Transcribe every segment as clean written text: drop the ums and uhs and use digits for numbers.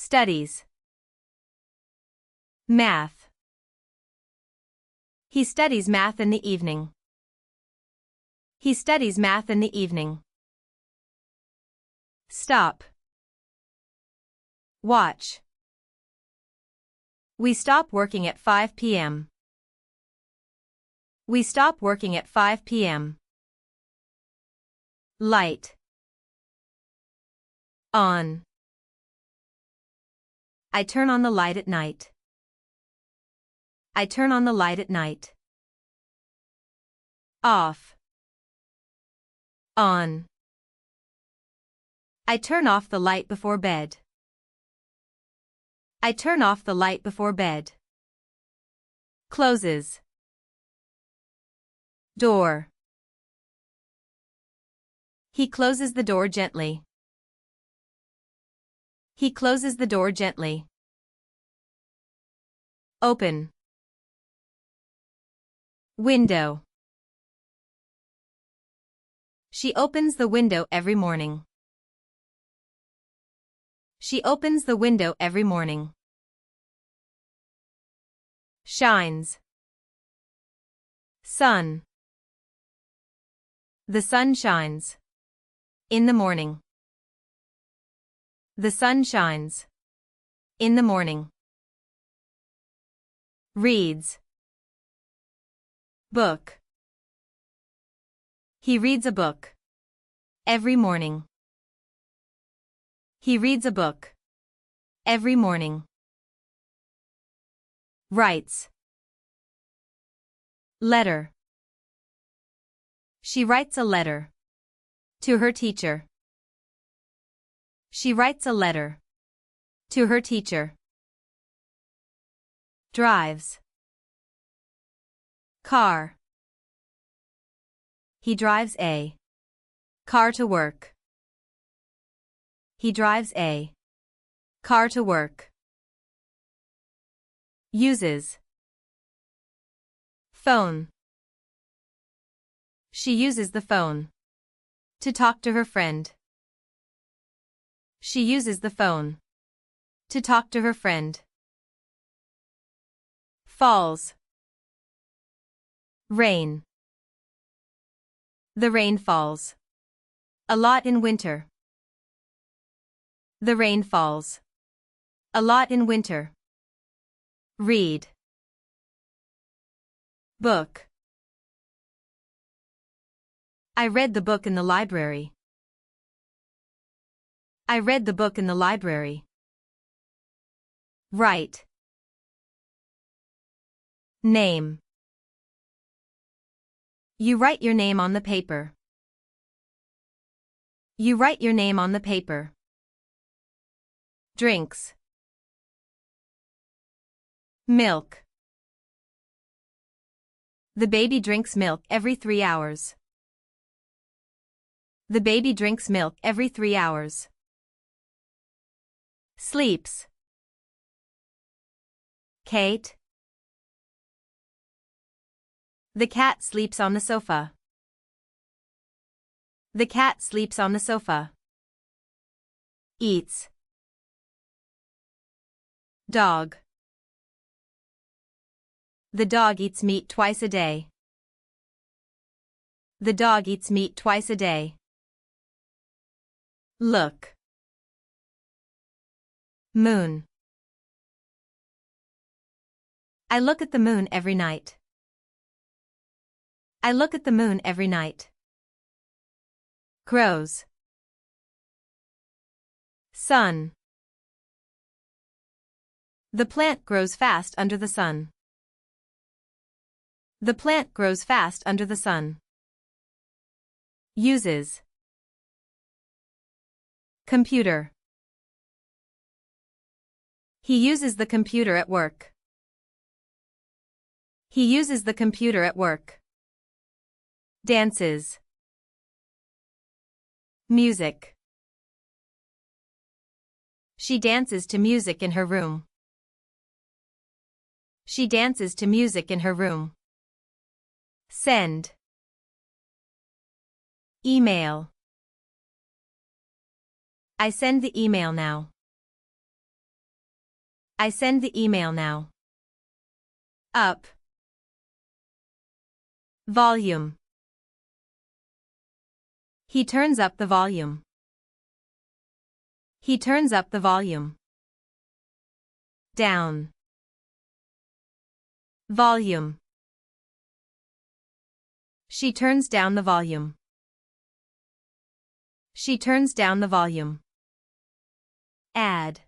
Studies. Math. He studies math in the evening. He studies math in the evening. Stop. Watch. We stop working at 5 p.m. We stop working at 5 p.m. Light. On. I turn on the light at night. I turn on the light at night. Off. On. I turn off the light before bed. I turn off the light before bed. Closes. Door. He closes the door gently. He closes the door gently. Open. Window. She opens the window every morning. She opens the window every morning. Shines. Sun. The sun shines. In the morning. The sun shines. In the morning. Reads. Book. He reads a book. Every morning. He reads a book. Every morning. Writes. Letter. She writes a letter. To her teacher. She writes a letter. To her teacher. Drives. Car. He drives a car to work. He drives a car to work. Uses. Phone. She uses the phone. To talk to her friend. She uses the phone. To talk to her friend. Falls. Rain. The rain falls. A lot in winter. The rain falls. A lot in winter. Read. Book. I read the book in the library. I read the book in the library. Write. Name. You write your name on the paper. You write your name on the paper. Drinks. Milk. The baby drinks milk every 3 hours. The baby drinks milk every 3 hours. Sleeps. Kate. The cat sleeps on the sofa. The cat sleeps on the sofa. Eats. Dog. The dog eats meat twice a day. The dog eats meat twice a day. Look. Moon. I look at the moon every night. I look at the moon every night. Grows. Sun. The plant grows fast under the sun. The plant grows fast under the sun. Uses. Computer. He uses the computer at work. He uses the computer at work. Dances. Music. She dances to music in her room. She dances to music in her room. Send. Email. I send the email now. I send the email now. Up. Volume. He turns up the volume. He turns up the volume. Down. Volume. She turns down the volume. She turns down the volume. Add.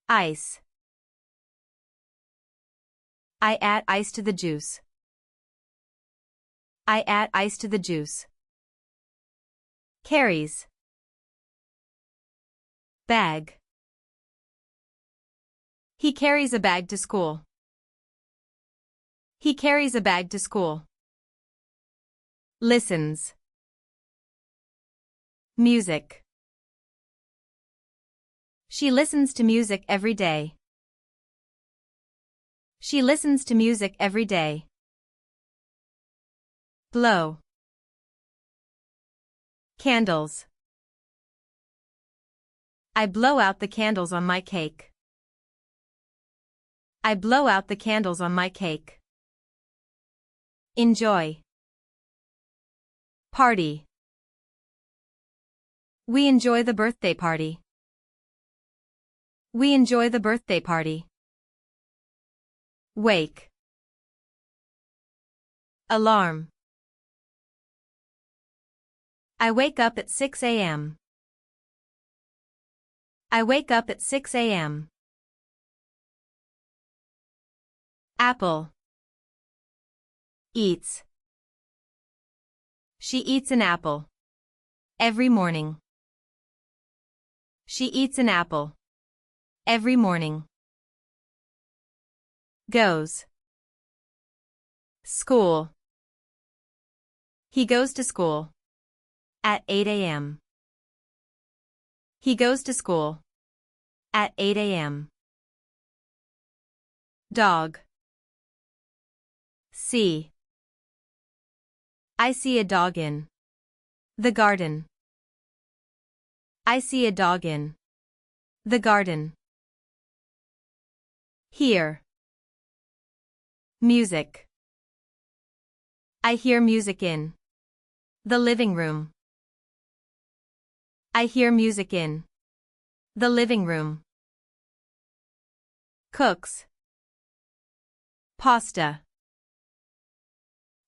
Ice. I add ice to the juice. I add ice to the juice. Carries. Bag. He carries a bag to school. He carries a bag to school. Listens. Music. She listens to music every day. She listens to music every day. Blow. Candles. I blow out the candles on my cake. I blow out the candles on my cake. Enjoy. Party. We enjoy the birthday party. We enjoy the birthday party. Wake. Alarm. I wake up at 6 a.m. I wake up at 6 a.m. Apple. Eats. She eats an apple. Every morning. She eats an apple. Every morning. Goes. School. He goes to school. At 8 a.m. He goes to school. At 8 a.m. Dog. See. I see a dog in the garden. I see a dog in the garden. Hear. Music. I hear music in the living room. I hear music in the living room. Cooks. Pasta.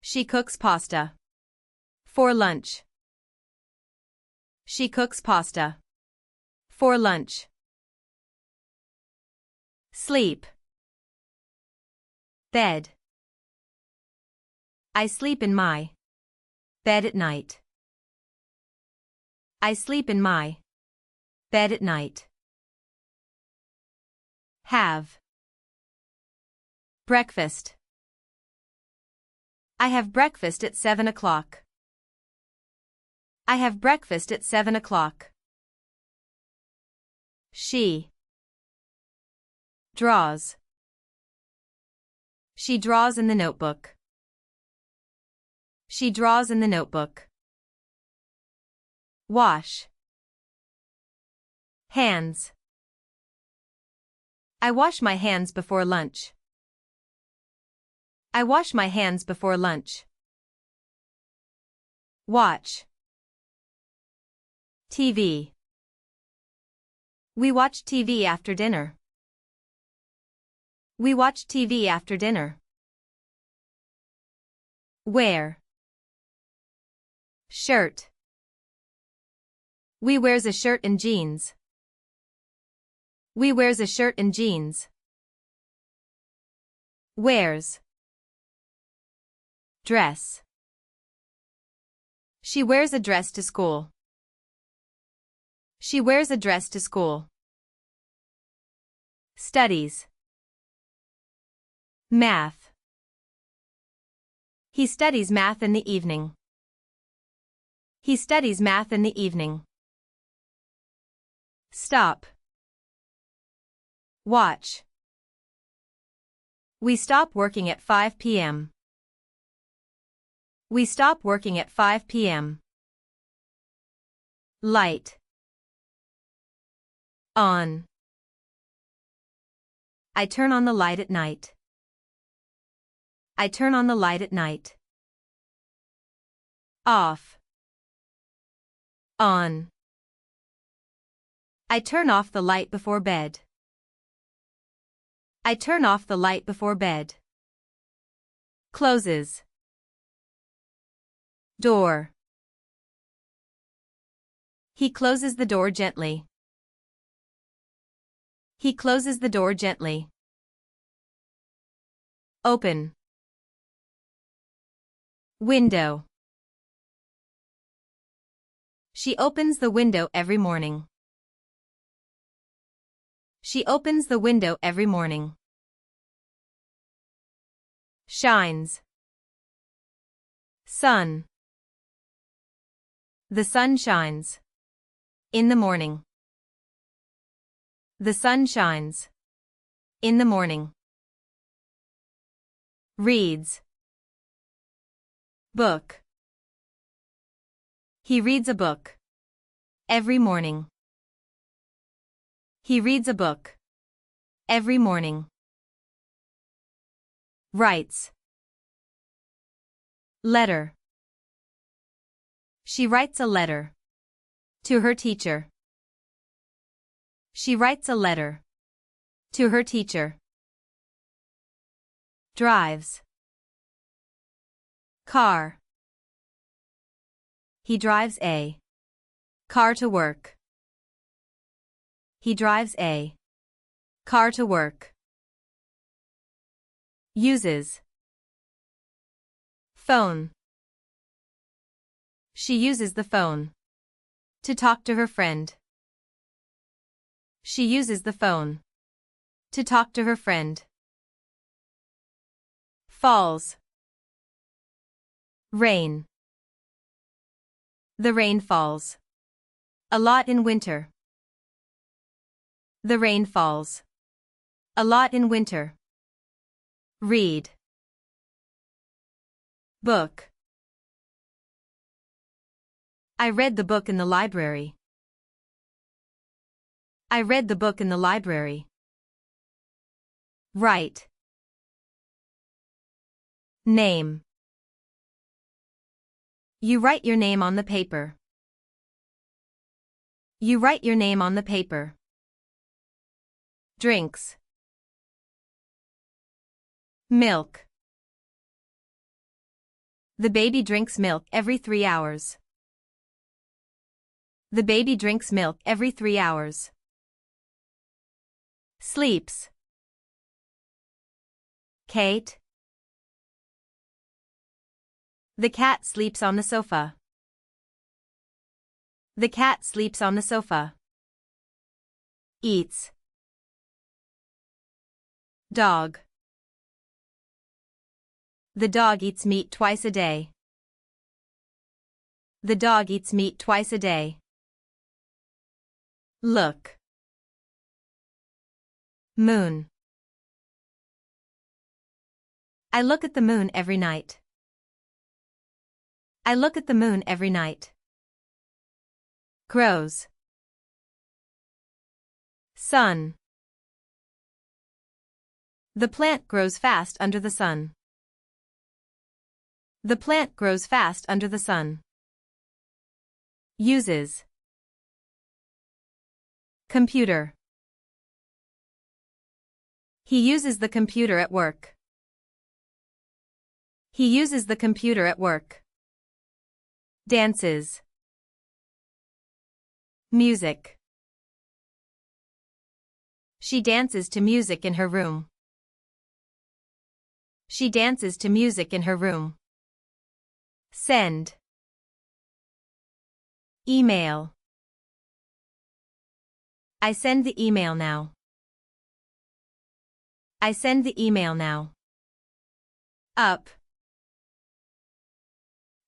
She cooks pasta. For lunch. She cooks pasta. For lunch. Sleep. Bed. I sleep in my bed at night. I sleep in my bed at night. Have. Breakfast. I have breakfast at 7 o'clock. I have breakfast at 7 o'clock. She. Draws. She draws in the notebook. She draws in the notebook. Wash. Hands. I wash my hands before lunch. I wash my hands before lunch. Watch. TV. We watch TV after dinner. We watch TV after dinner. Wear. Shirt. We wears a shirt and jeans. We wears a shirt and jeans. Wears. Dress. She wears a dress to school. She wears a dress to school. Studies. Math. He studies math in the evening. He studies math in the evening. Stop. Watch. We stop working at 5 p.m. We stop working at 5 p.m. Light. On. I turn on the light at night. I turn on the light at night. Off. On. I turn off the light before bed. I turn off the light before bed. Closes. Door. He closes the door gently. He closes the door gently. Open. Window. She opens the window every morning. She opens the window every morning. Shines. Sun. The sun shines. In the morning. The sun shines. In the morning. Reads. Book. He reads a book. Every morning. He reads a book. Every morning. Writes. Letter. She writes a letter. To her teacher. She writes a letter. To her teacher. Drives. Car. He drives a car to work. He drives a car to work. Uses. Phone. She uses the phone. To talk to her friend. She uses the phone. To talk to her friend. Falls. Rain. The rain falls. A lot in winter. The rain falls. A lot in winter. Read. Book. I read the book in the library. I read the book in the library. Write. Name. You write your name on the paper. You write your name on the paper. Drinks. Milk. The baby drinks milk every 3 hours. The baby drinks milk every 3 hours. Sleeps. Kate. The cat sleeps on the sofa. The cat sleeps on the sofa. Eats. Dog. The dog eats meat twice a day. The dog eats meat twice a day. Look. Moon. I look at the moon every night. I look at the moon every night. Grows. Sun. The plant grows fast under the sun. The plant grows fast under the sun. Uses. Computer. He uses the computer at work. He uses the computer at work. Dances. Music. She dances to music in her room. She dances to music in her room. Send. Email. I send the email now. I send the email now. Up.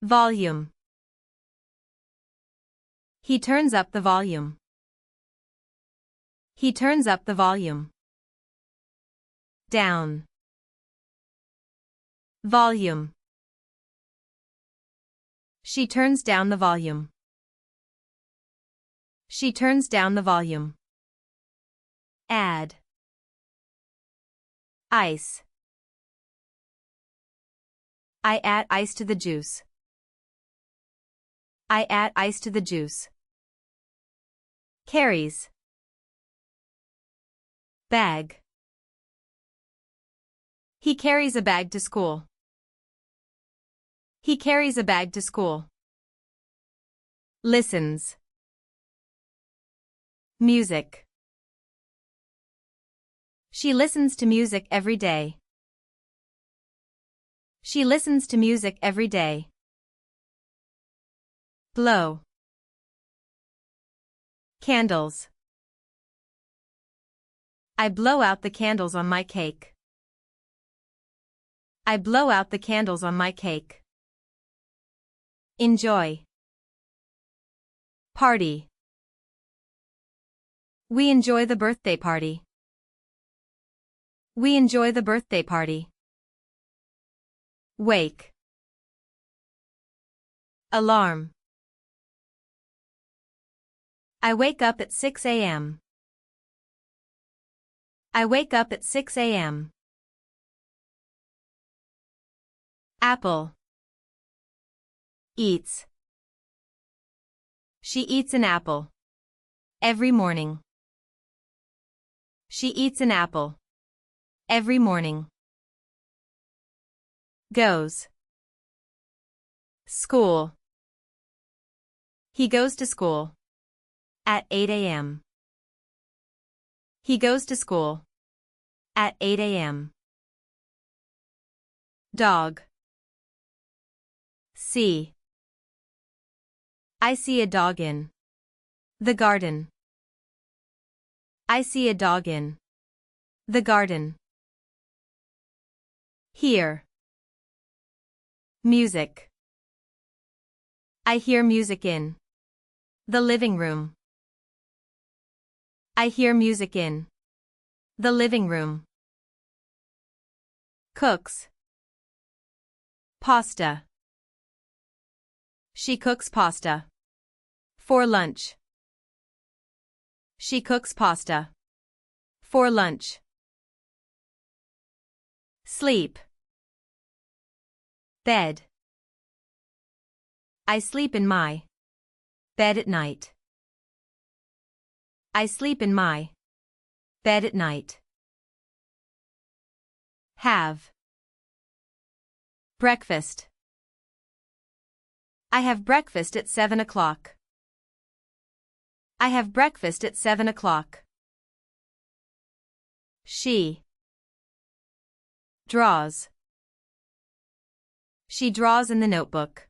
Volume. He turns up the volume. He turns up the volume. Down. Volume. She turns down the volume. She turns down the volume. Add. Ice. I add ice to the juice. I add ice to the juice. Carries. Bag. He carries a bag to school. He carries a bag to school. Listens. Music. She listens to music every day. She listens to music every day. Blow. Candles. I blow out the candles on my cake. I blow out the candles on my cake. Enjoy. Party. We enjoy the birthday party. We enjoy the birthday party. Wake. Alarm. I wake up at 6 a.m. I wake up at 6 a.m. Apple. Eats. She eats an apple. Every morning. She eats an apple. Every morning. Goes. School. He goes to school. At 8 a.m. He goes to school. At 8 a.m. Dog. See. I see a dog in the garden. I see a dog in the garden. Hear. Music. I hear music in the living room. I hear music in the living room. Cooks. Pasta. She cooks pasta. For lunch. She cooks pasta. For lunch. Sleep. Bed. I sleep in my bed at night. I sleep in my bed at night. Have. Breakfast. I have breakfast at 7 o'clock. I have breakfast at 7 o'clock. She. Draws. She draws in the notebook.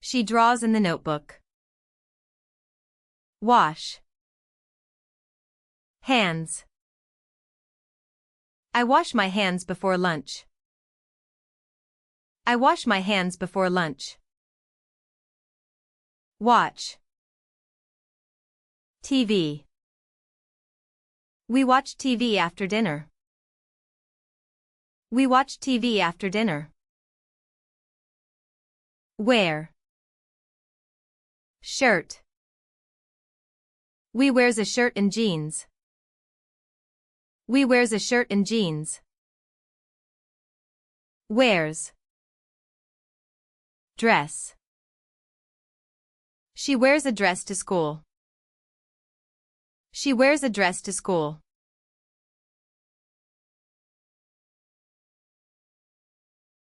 She draws in the notebook. Wash. Hands. I wash my hands before lunch. I wash my hands before lunch. Watch. TV. We watch TV after dinner. We watch TV after dinner. Wear. Shirt. We wears a shirt and jeans. We wears a shirt and jeans. Wears. Dress. She wears a dress to school. She wears a dress to school.